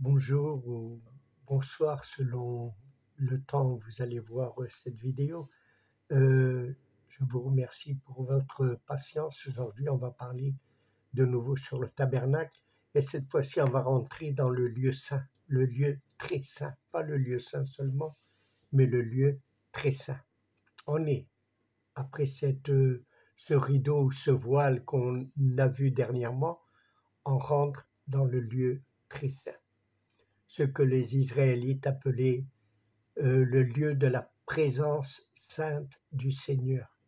Bonjour ou bonsoir selon le temps où vous allez voir cette vidéo. Je vous remercie pour votre patience. Aujourd'hui, on va parler de nouveau sur le tabernacle et cette fois-ci, on va rentrer dans le lieu saint, le lieu très saint, pas le lieu saint seulement, mais le lieu très saint. On est, après ce rideau ou ce voile qu'on a vu dernièrement, on rentre dans le lieu très saint, ce que les Israélites appelaient le lieu de la présence sainte du Seigneur.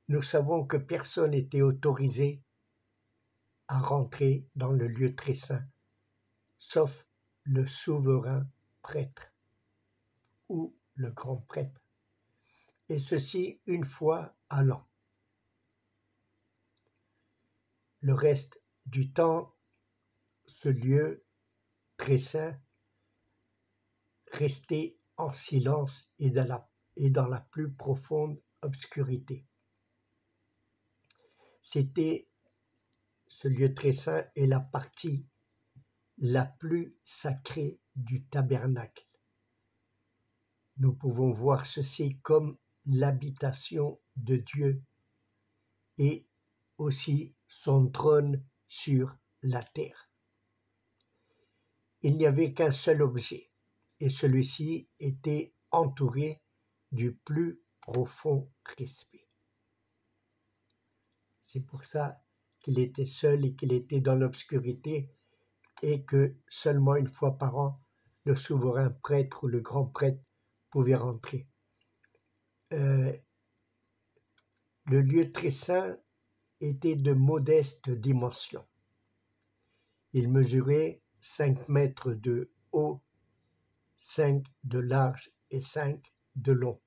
Nous savons que personne n'était autorisé à rentrer dans le lieu très saint, sauf le souverain prêtre ou le grand prêtre, et ceci une fois à l'an. Le reste du temps, ce lieu très saint restait en silence et dans la plus profonde obscurité. Ce lieu très saint est la partie la plus sacrée du tabernacle. Nous pouvons voir ceci comme l'habitation de Dieu et aussi son trône sur la terre. Il n'y avait qu'un seul objet et celui-ci était entouré du plus profond respect. C'est pour ça qu'il était seul et qu'il était dans l'obscurité et que seulement une fois par an, le souverain prêtre ou le grand prêtre pouvait rentrer. Le lieu très saint était de modeste dimension. Il mesurait 5 mètres de haut, 5 de large et 5 de long.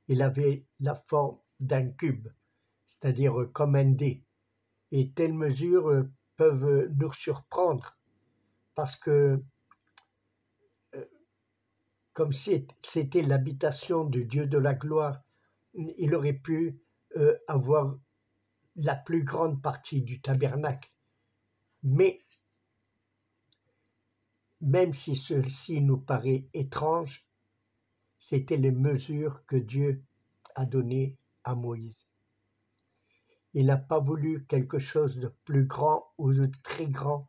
Il avait la forme d'un cube, c'est-à-dire comme un dé. Et telles mesures peuvent nous surprendre parce que comme c'était l'habitation du Dieu de la gloire, il aurait pu avoir la plus grande partie du tabernacle. Mais même si ceci nous paraît étrange, c'était les mesures que Dieu a données à Moïse. Il n'a pas voulu quelque chose de plus grand ou de très grand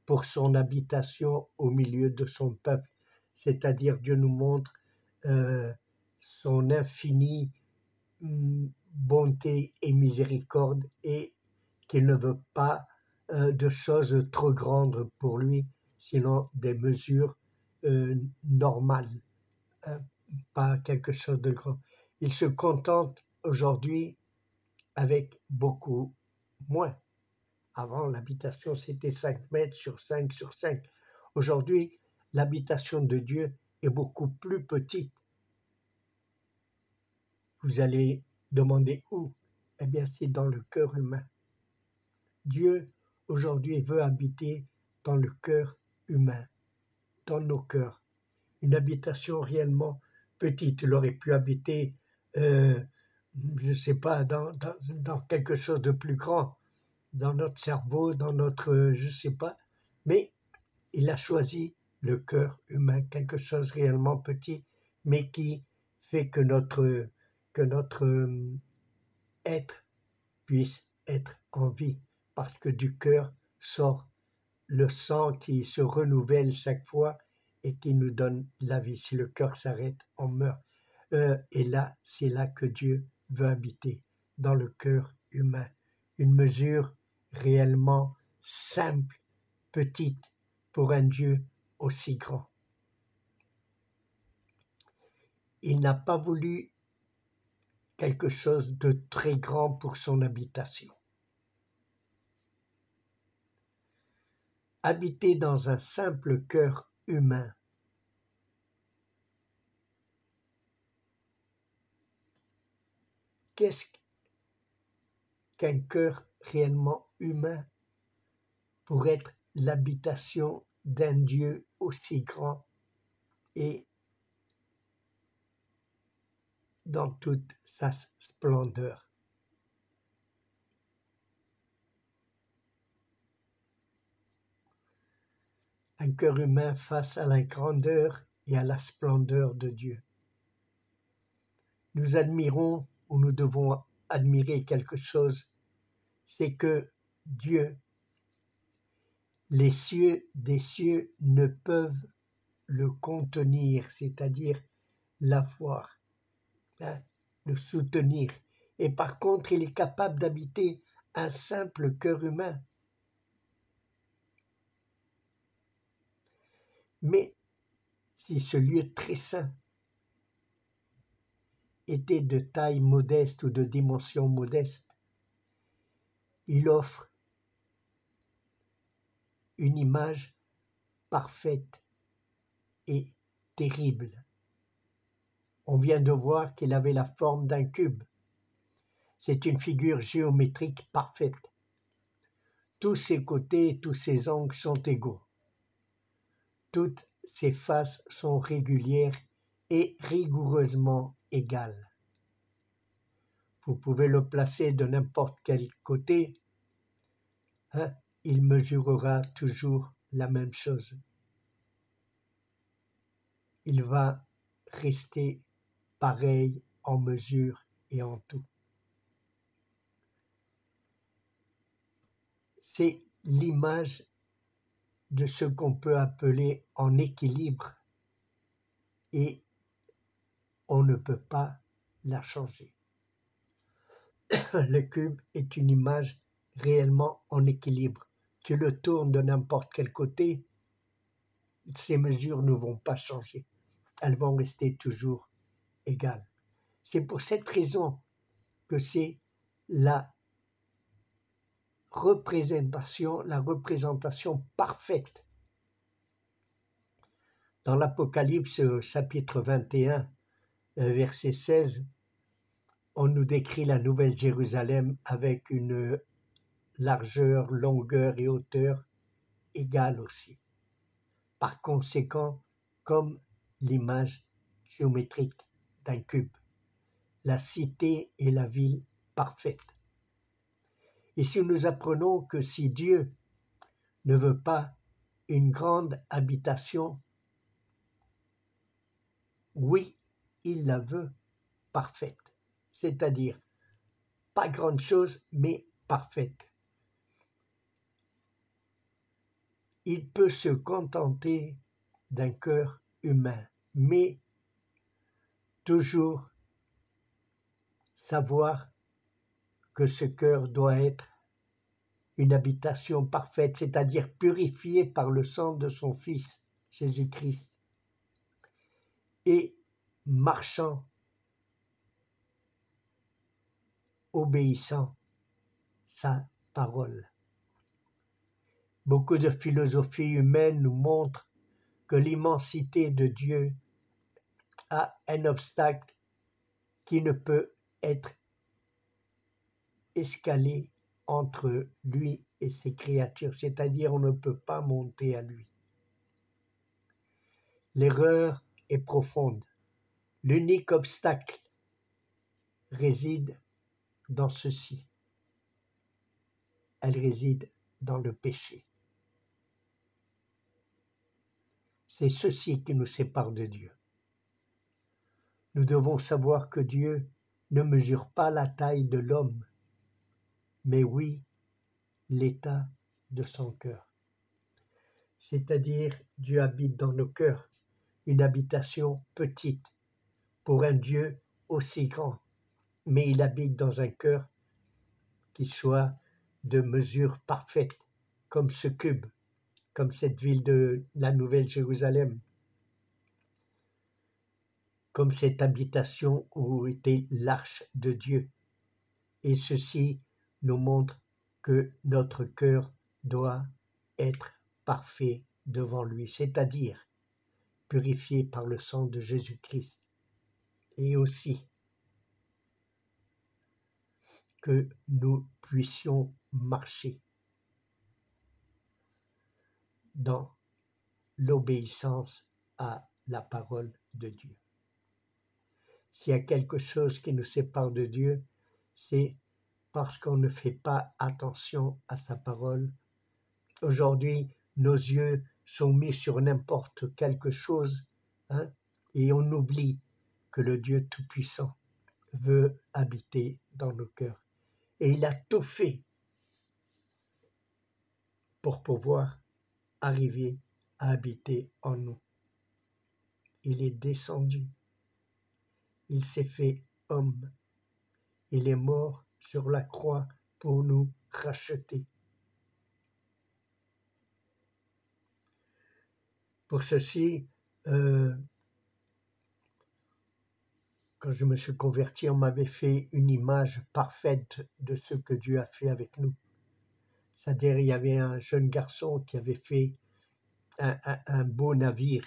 pour son habitation au milieu de son peuple. C'est-à-dire Dieu nous montre son infinie bonté et miséricorde et qu'il ne veut pas de choses trop grandes pour lui, sinon des mesures normales, pas quelque chose de grand. Il se contente aujourd'hui avec beaucoup moins. Avant, l'habitation, c'était 5 mètres sur 5 sur 5. Aujourd'hui, l'habitation de Dieu est beaucoup plus petite. Vous allez demander où? Eh bien, c'est dans le cœur humain. Dieu, aujourd'hui, veut habiter dans le cœur humain, dans nos cœurs. Une habitation réellement petite. Il aurait pu habiter, je ne sais pas, dans quelque chose de plus grand, dans notre cerveau, dans notre, je ne sais pas, mais il a choisi le cœur humain, quelque chose réellement petit, mais qui fait que notre être puisse être en vie, parce que du cœur sort le sang qui se renouvelle chaque fois et qui nous donne la vie. Si le cœur s'arrête, on meurt. Et là, c'est là que Dieu veut habiter, dans le cœur humain. Une mesure réellement simple, petite, pour un Dieu aussi grand. Il n'a pas voulu quelque chose de très grand pour son habitation. Habiter dans un simple cœur humain. Qu'est-ce qu'un cœur réellement humain pour être l'habitation d'un Dieu aussi grand et dans toute sa splendeur? un cœur humain face à la grandeur et à la splendeur de Dieu. Nous admirons ou nous devons admirer quelque chose, c'est que Dieu, les cieux des cieux ne peuvent le contenir, c'est-à-dire l'avoir, hein, le soutenir. Et par contre, il est capable d'habiter un simple cœur humain. Mais si ce lieu très saint était de taille modeste ou de dimension modeste, il offre une image parfaite et terrible. On vient de voir qu'il avait la forme d'un cube. C'est une figure géométrique parfaite. Tous ses côtés et tous ses angles sont égaux. Toutes ses faces sont régulières et rigoureusement égales. Vous pouvez le placer de n'importe quel côté, hein, il mesurera toujours la même chose. Il va rester pareil en mesure et en tout. C'est l'image de ce qu'on peut appeler en équilibre et on ne peut pas la changer. Le cube est une image réellement en équilibre. Tu le tournes de n'importe quel côté, ces mesures ne vont pas changer. Elles vont rester toujours égales. C'est pour cette raison que c'est la représentation parfaite. Dans l'Apocalypse chapitre 21, verset 16, on nous décrit la Nouvelle Jérusalem avec une largeur, longueur et hauteur égales aussi. Par conséquent, comme l'image géométrique d'un cube, la cité et la ville parfaite. Et si nous apprenons que si Dieu ne veut pas une grande habitation, oui, il la veut parfaite, c'est-à-dire pas grande chose, mais parfaite. Il peut se contenter d'un cœur humain, mais toujours savoir que ce cœur doit être une habitation parfaite, c'est-à-dire purifiée par le sang de son Fils, Jésus-Christ, et marchant, obéissant sa parole. Beaucoup de philosophies humaines nous montrent que l'immensité de Dieu a un obstacle qui ne peut être escalé entre lui et ses créatures, c'est-à-dire on ne peut pas monter à lui. L'erreur est profonde. L'unique obstacle réside dans ceci. Elle réside dans le péché. C'est ceci qui nous sépare de Dieu. Nous devons savoir que Dieu ne mesure pas la taille de l'homme, mais oui, l'état de son cœur. C'est-à-dire, Dieu habite dans nos cœurs, une habitation petite pour un Dieu aussi grand, mais il habite dans un cœur qui soit de mesure parfaite, comme ce cube, comme cette ville de la Nouvelle Jérusalem, comme cette habitation où était l'arche de Dieu. Et ceci nous montre que notre cœur doit être parfait devant lui, c'est-à-dire purifié par le sang de Jésus-Christ. Et aussi que nous puissions marcher dans l'obéissance à la parole de Dieu. S'il y a quelque chose qui nous sépare de Dieu, c'est parce qu'on ne fait pas attention à sa parole. Aujourd'hui, nos yeux sont mis sur n'importe quelque chose, hein, et on oublie que le Dieu Tout-Puissant veut habiter dans nos cœurs. Et il a tout fait pour pouvoir arriver à habiter en nous. Il est descendu, il s'est fait homme, il est mort sur la croix pour nous racheter. Pour ceci, quand je me suis converti, on m'avait fait une image parfaite de ce que Dieu a fait avec nous. C'est-à-dire, il y avait un jeune garçon qui avait fait un beau navire.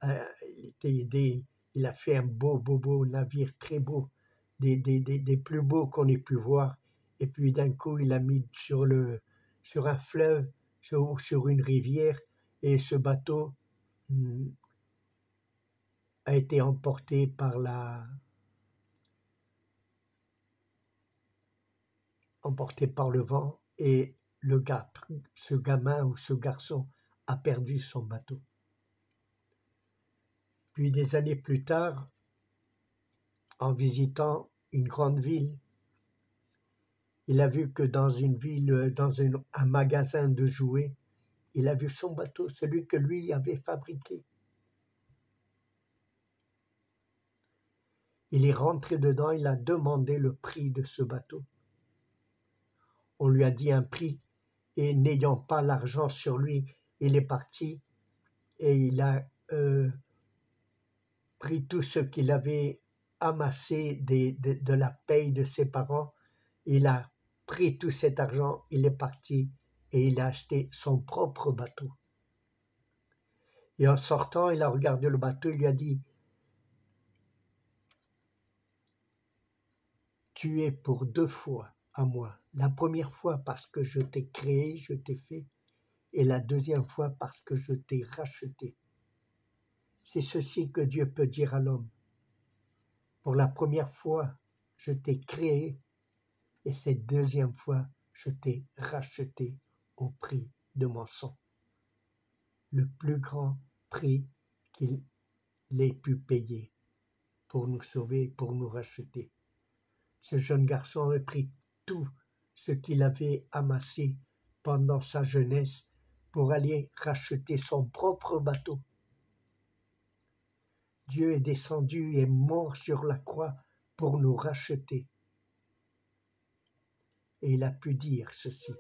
Il a fait un beau navire, très beau, des plus beaux qu'on ait pu voir. Et puis d'un coup, il l'a mis sur un fleuve, sur une rivière, et ce bateau a été emporté par le vent, et ce gamin ou ce garçon a perdu son bateau. Puis des années plus tard, en visitant une grande ville, il a vu que dans une ville, un magasin de jouets, il a vu son bateau, celui que lui avait fabriqué. Il est rentré dedans, il a demandé le prix de ce bateau. On lui a dit un prix, et n'ayant pas l'argent sur lui, il est parti et il a pris tout ce qu'il avait amassé de la paye de ses parents. Il a pris tout cet argent, il est parti et il a acheté son propre bateau. Et en sortant, il a regardé le bateau, il lui a dit: tu es pour 2 fois à moi. La première fois parce que je t'ai créé, je t'ai fait, et la deuxième fois parce que je t'ai racheté. C'est ceci que Dieu peut dire à l'homme. Pour la première fois, je t'ai créé, et cette deuxième fois, je t'ai racheté au prix de mon sang. Le plus grand prix qu'il ait pu payer pour nous sauver, pour nous racheter. Ce jeune garçon avait pris tout ce qu'il avait amassé pendant sa jeunesse pour aller racheter son propre bateau. Dieu est descendu et est mort sur la croix pour nous racheter. Et il a pu dire ceci: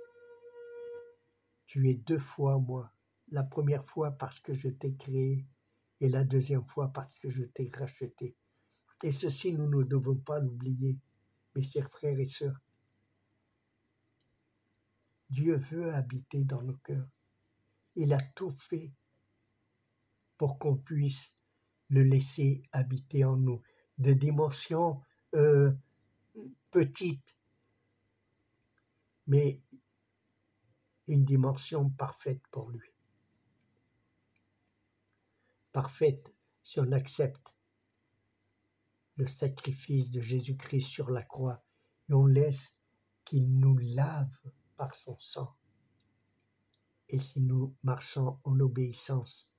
tu es 2 fois moi, la première fois parce que je t'ai créé et la deuxième fois parce que je t'ai racheté. Et ceci, nous ne devons pas l'oublier, mes chers frères et sœurs. Dieu veut habiter dans nos cœurs. Il a tout fait pour qu'on puisse le laisser habiter en nous, de dimensions petites, mais une dimension parfaite pour lui. Parfaite si on accepte le sacrifice de Jésus-Christ sur la croix et on laisse qu'il nous lave par son sang. Et si nous marchons en obéissance,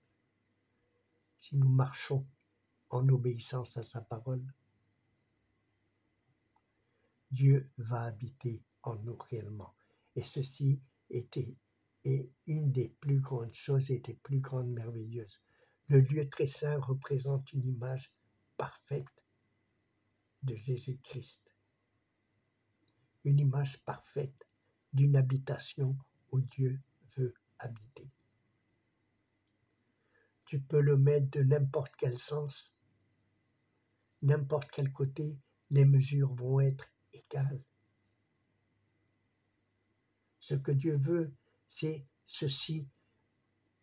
si nous marchons en obéissance à sa parole, Dieu va habiter en nous réellement. Et ceci est une des plus grandes choses et des plus grandes merveilleuses. Le lieu très saint représente une image parfaite de Jésus-Christ. Une image parfaite d'une habitation où Dieu veut habiter. Tu peux le mettre de n'importe quel sens, n'importe quel côté, les mesures vont être égales. Ce que Dieu veut, c'est ceci: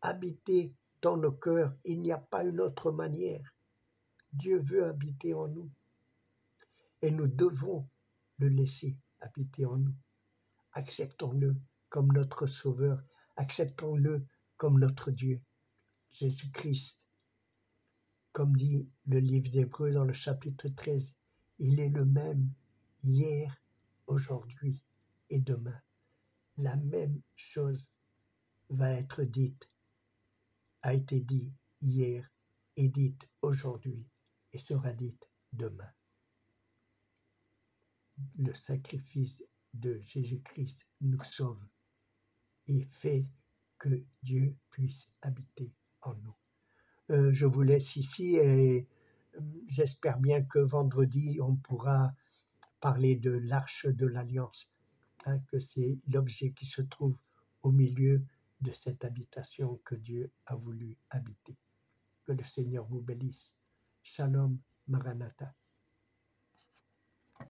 habiter dans nos cœurs. Il n'y a pas une autre manière. Dieu veut habiter en nous. Et nous devons le laisser habiter en nous. Acceptons-le comme notre Sauveur. Acceptons-le comme notre Dieu. Jésus-Christ, comme dit le livre d'Hébreux dans le chapitre 13, il est le même hier, aujourd'hui et demain. La même chose va être dite a été dit hier, est dite aujourd'hui et sera dite demain. Le sacrifice de Jésus-Christ nous sauve et fait que Dieu puisse habiter en nous. Je vous laisse ici et j'espère bien que vendredi, on pourra parler de l'arche de l'Alliance, hein, que c'est l'objet qui se trouve au milieu de cette habitation que Dieu a voulu habiter. Que le Seigneur vous bénisse. Shalom, Maranatha.